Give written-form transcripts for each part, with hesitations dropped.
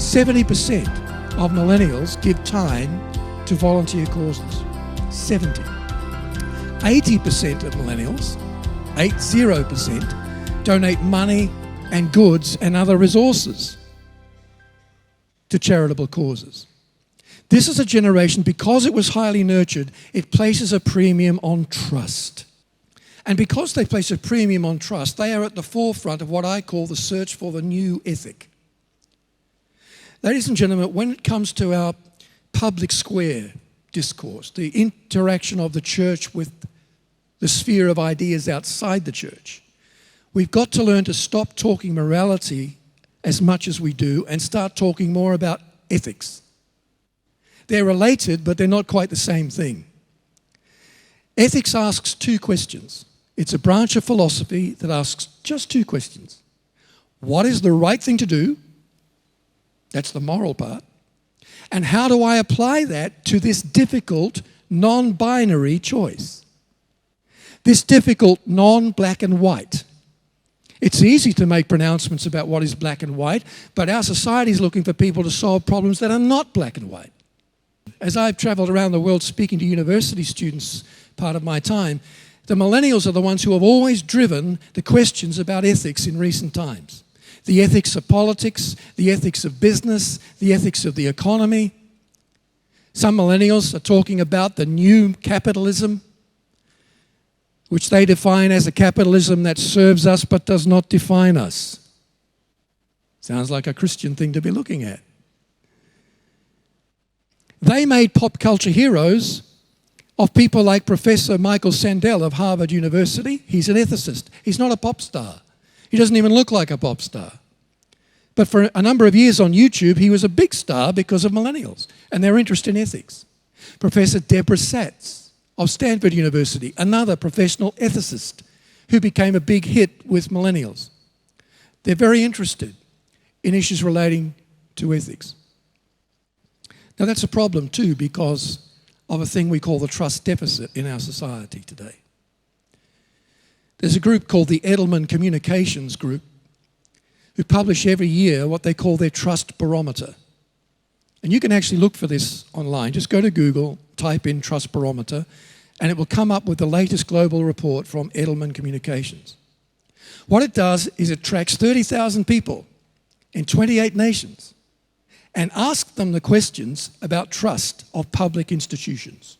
70% of millennials give time to volunteer causes. 70. 80% of millennials, 80%, donate money and goods and other resources to charitable causes. This is a generation, because it was highly nurtured, it places a premium on trust. And because they place a premium on trust, they are at the forefront of what I call the search for the new ethic. Ladies and gentlemen, when it comes to our public square discourse, the interaction of the church with the sphere of ideas outside the church, we've got to learn to stop talking morality as much as we do and start talking more about ethics. They're related, but they're not quite the same thing. Ethics asks two questions. It's a branch of philosophy that asks just two questions. What is the right thing to do? That's the moral part. And how do I apply that to this difficult, non-binary choice? This difficult non-black and white. It's easy to make pronouncements about what is black and white, but our society is looking for people to solve problems that are not black and white. As I've traveled around the world speaking to university students part of my time, the millennials are the ones who have always driven the questions about ethics in recent times. The ethics of politics, the ethics of business, the ethics of the economy. Some millennials are talking about the new capitalism, which they define as a capitalism that serves us but does not define us. Sounds like a Christian thing to be looking at. They made pop culture heroes of people like Professor Michael Sandel of Harvard University. He's an ethicist. He's not a pop star. He doesn't even look like a pop star. But for a number of years on YouTube, he was a big star because of millennials and their interest in ethics. Professor Deborah Satz of Stanford University, another professional ethicist who became a big hit with millennials. They're very interested in issues relating to ethics. Now that's a problem too, because of a thing we call the trust deficit in our society today. There's a group called the Edelman Communications Group who publish every year what they call their trust barometer. And you can actually look for this online. Just go to Google, type in trust barometer, and it will come up with the latest global report from Edelman Communications. What it does is it tracks 30,000 people in 28 nations and asks them the questions about trust of public institutions.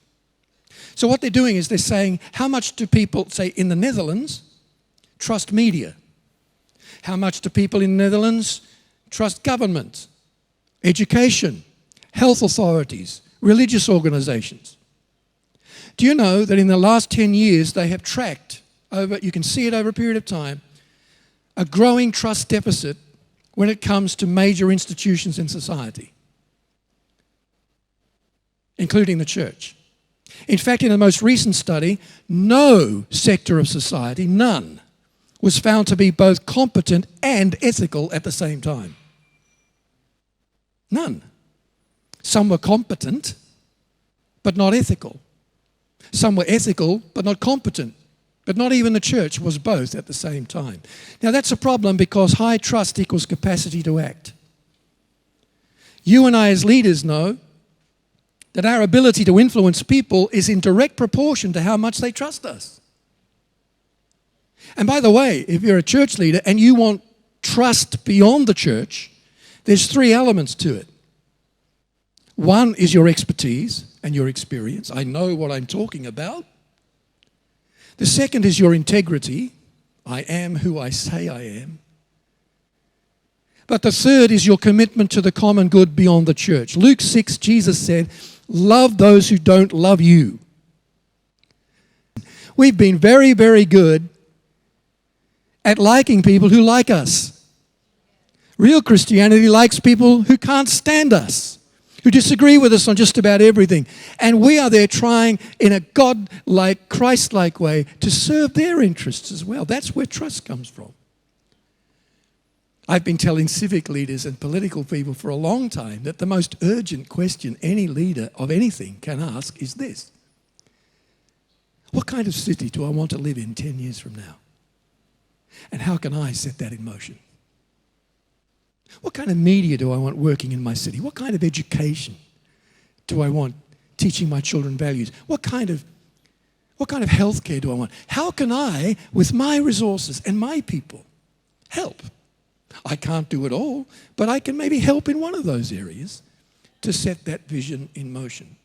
So what they're doing is they're saying, how much do people, say in the Netherlands, trust media? How much do people in the Netherlands trust government, education, health authorities, religious organizations? Do you know that in the last 10 years they have tracked, you can see it over a period of time, a growing trust deficit when it comes to major institutions in society, including the church. In fact, in the most recent study, no sector of society, none, was found to be both competent and ethical at the same time. None. Some were competent, but not ethical. Some were ethical, but not competent. But not even the church was both at the same time. Now that's a problem because high trust equals capacity to act. You and I as leaders know that our ability to influence people is in direct proportion to how much they trust us. And by the way, if you're a church leader and you want trust beyond the church, there's three elements to it. One is your expertise and your experience. I know what I'm talking about. The second is your integrity. I am who I say I am. But the third is your commitment to the common good beyond the church. Luke 6, Jesus said, love those who don't love you. We've been very, very good at liking people who like us. Real Christianity likes people who can't stand us, who disagree with us on just about everything. And we are there trying in a God-like, Christ-like way to serve their interests as well. That's where trust comes from. I've been telling civic leaders and political people for a long time that the most urgent question any leader of anything can ask is this: what kind of city do I want to live in 10 years from now? And how can I set that in motion? What kind of media do I want working in my city? What kind of education do I want teaching my children values? What kind of healthcare do I want? How can I, with my resources and my people, help? I can't do it all, but I can maybe help in one of those areas to set that vision in motion.